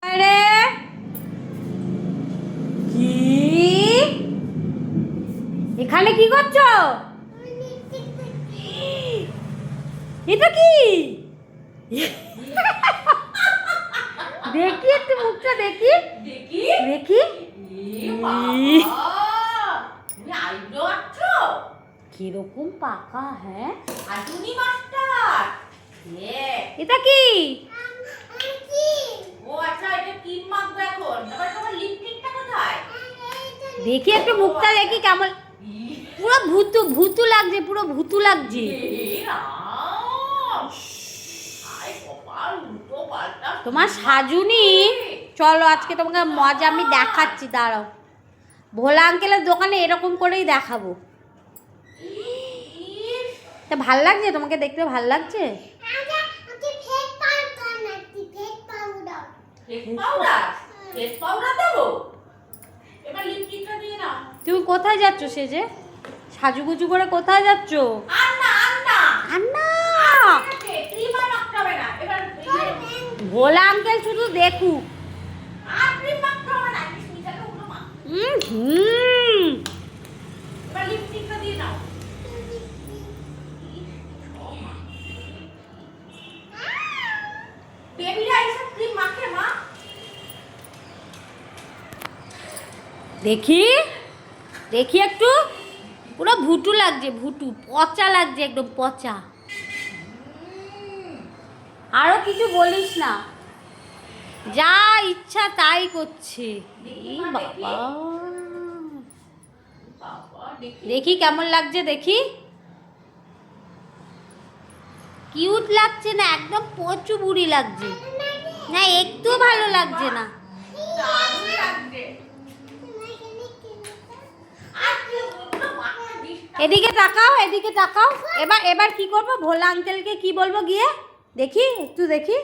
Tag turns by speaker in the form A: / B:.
A: আরে কি এখানে কি করছো? এটা কি? দেখি একটু মুখটা দেখি দেখি দেখি। কিরকম পাকা? হ্যাঁ এটা কি? দেখি একটু মুখটা দেখি কেমন। পুরো ভূতু ভূতু লাগছে, পুরো ভূতু লাগছে। তোমার সাজুনি। চলো আজকে তোমাকে মজা আমি দেখাচ্ছি, দাঁড়াও। ভোলা আঙ্কেলের দোকানে এরকম করেই দেখাবো। তা ভাল লাগছে তোমাকে দেখতে? ভাল লাগছে? তুমি কোথায় যাচ্ছ সেজে? সাজুগুজু করে কোথায় যাচ্ছ? ভোলা আঙ্কেল শুধু দেখুক। দেখি দেখি একটু। পুরো ভুটু লাগছে, ভুটু পচা লাগছে, একদম পচা। আরো কিছু বলিস না, যা ইচ্ছা তাই করছে। এই বাবা, দেখি কেমন লাগছে দেখি। কিউট লাগছে না, একদম পচু বুড়ি লাগছে না, একটু ভালো লাগছে না। এদিকে তাকাও, এদিকে তাকাও। এবার এবার কি করবো? ভোলা আঙ্কেলকে কি বলবো গিয়ে? দেখি একটু দেখি।